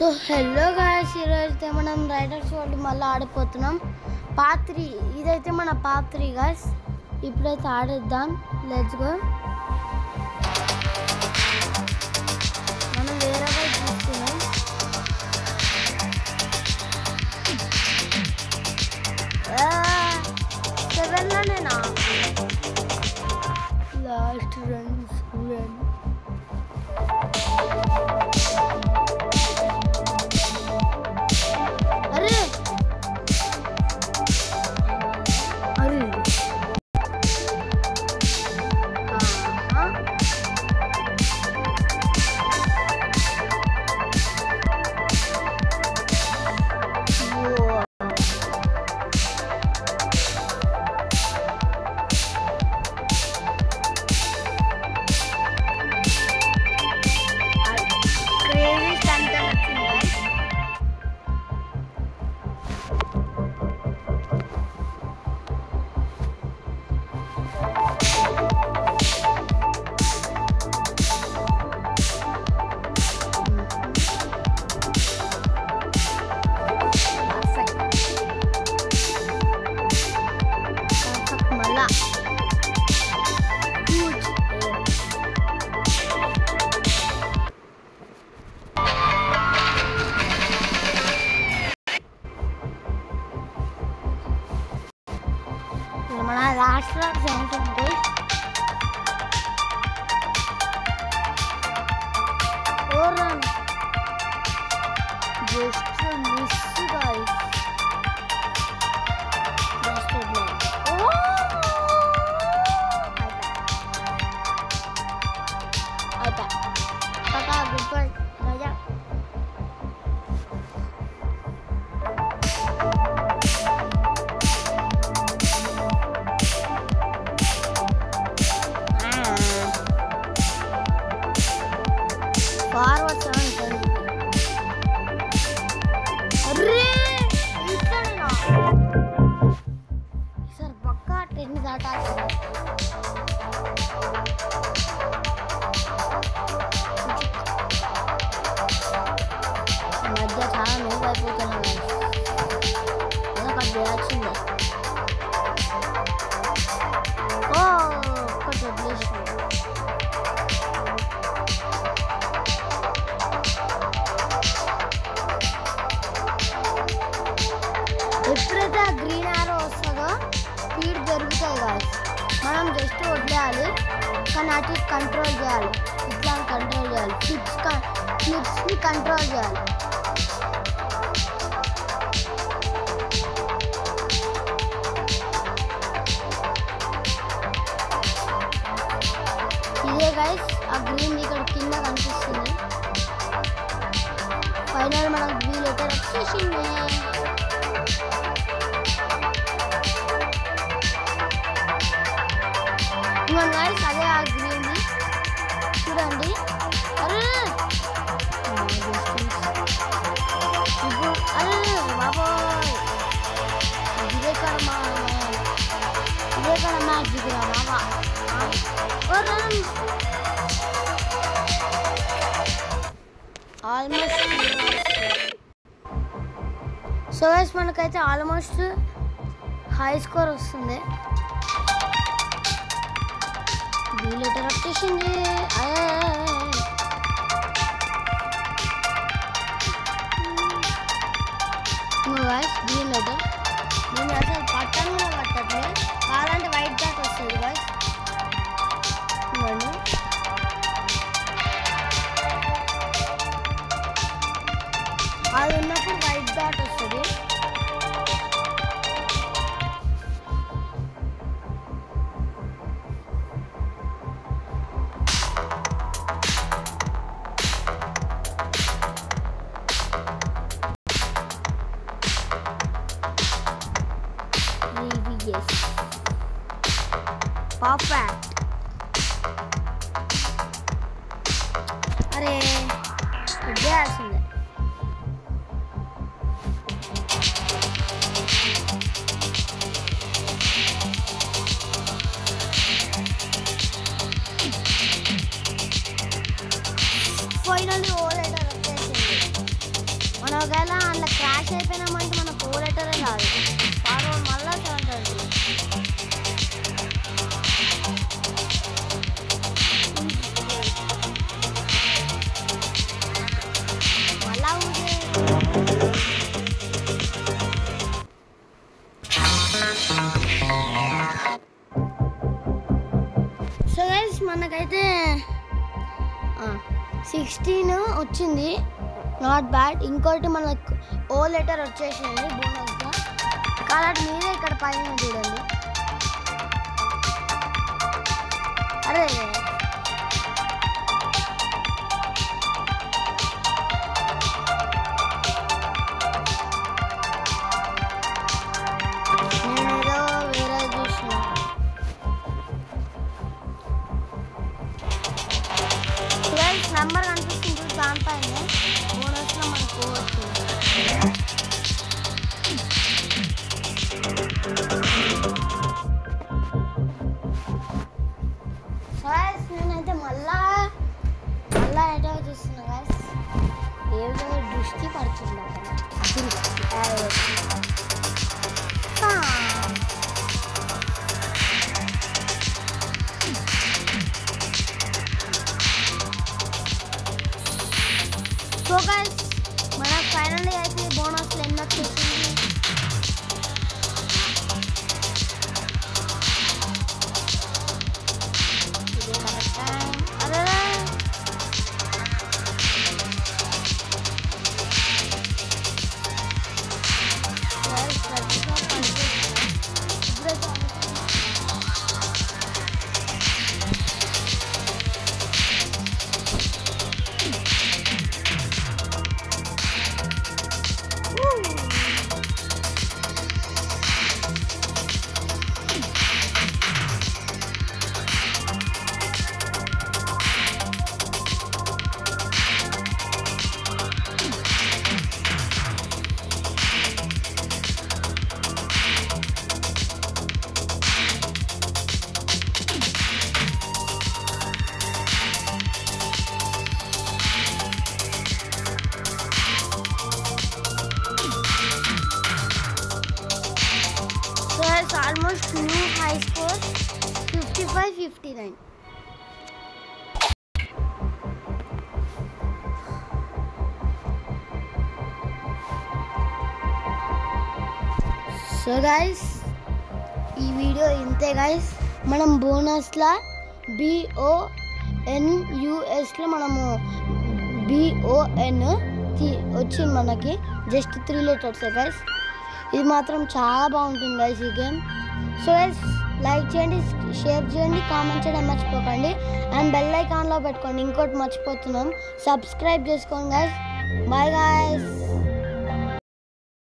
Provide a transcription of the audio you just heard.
So hello guys, ఈరోజైతే మనం riders world మళ్ళీ ఆడిపోతున్నాం. పార్ట్ 3 ఇదైతే మన పార్ట్ 3 గాయ్స్. ఇప్పుడైతే ఆడేద్దాం. Let's go. మనం వేరే వైపు చూస్తున్నాం. సెవెన్లోనేనా last run? Last round something good. Oh run. Just miss guys. Just a blow. Oh! I bet. Kaka, good point. Raja. Forward 7 अरे इतना ना सर पक्का 10 दाटा मध्य చాలా మేలు అయిపోతున్నాం ఏదో కట్ చేయాల్సిందే ఓ కట్ చేయాల్సిందే ఎప్పుడైతే గ్రీన్ ఆరో వస్తుందో స్పీడ్ పెరుగుతాయి గాయ్స్. మనం జస్ట్ వదిలేయాలి, కానీ అటు కంట్రోల్ చేయాలి. ఇట్లా కంట్రోల్ చేయాలి, ఫ్లిప్స్ని కంట్రోల్ చేయాలి. ఇదే గాయ్స్ ఆ గ్రీన్ ఇక్కడ కింద కనిపిస్తుంది. ఫైనల్ మనకు వీల్ అయితే వచ్చేసింది. గాయ్స్ అదే ఆ గ్రీన్ చూడండి. అరే ఇప్పుడు అరే బాబోయ్, ఇదే కదా మ్యాజిక్ రా బాబా. ఆల్మోస్ట్ సో గైస్ మనకైతే ఆల్మోస్ట్ హై స్కోర్ వస్తుంది. వీలెటర్ వచ్చేసింది. గాయ్స్ గ్రీన్ లెటర్ నేను అసలు పట్టను కూడా పట్టట్లే. కావాలంటే వైట్ డాట్ వస్తుంది గాయ్స్. అది ఉన్నప్పుడు వైట్ డాట్ వస్తుంది. పర్ఫెక్ట్. అరే చేయాల్సిందే. ఫైనల్లీ ఓ లెటర్ వచ్చేసింది. ఒకవేళ అట్లా క్రాష్ అయిపోయినామంటే మన కోలెటరే రాదు వాడు మళ్ళా చూడండి మళ్ళా సో గైస్ మనకైతే 16 వచ్చింది నాట్ బ్యాడ్ ఇంకోటి మనకు ఓ లెటర్ వచ్చేసింది బోనస్గా కాబట్టి మీరే ఇక్కడ పైన చూడండి అరే నేనేదో వేరే చూసిన నెంబర్ కనిపిస్తుంది దానిపైన బోనస్లో మనకు వచ్చింది నేనైతే మళ్ళా ఏదో చూస్తున్నా గాయస్ ఏదో దృష్టి పడుతుంది సో గైస్ మనకు ఫైనల్లీ అయితే బోనస్లు ఎన్ని వచ్చేసింది ఇది కరెక్ట్ టైం అరే It's almost new high score 55-59. So guys ఈ వీడియో ఇంతే guys మనం బోనస్లా BONUS లో మనము BON వచ్చింది మనకి జస్ట్ 3 లెటర్స్ guys ఇది మాత్రం చాలా బాగుంటుంది గైస్ ఈ గేమ్ సో గైస్ లైక్ చేయండి షేర్ చేయండి కామెంట్ చేయడం మర్చిపోకండి అండ్ బెల్ ఐకాన్లో పెట్టుకోండి ఇంకోటి మర్చిపోతున్నాం సబ్స్క్రైబ్ చేసుకోండి గైస్ బాయ్ గైస్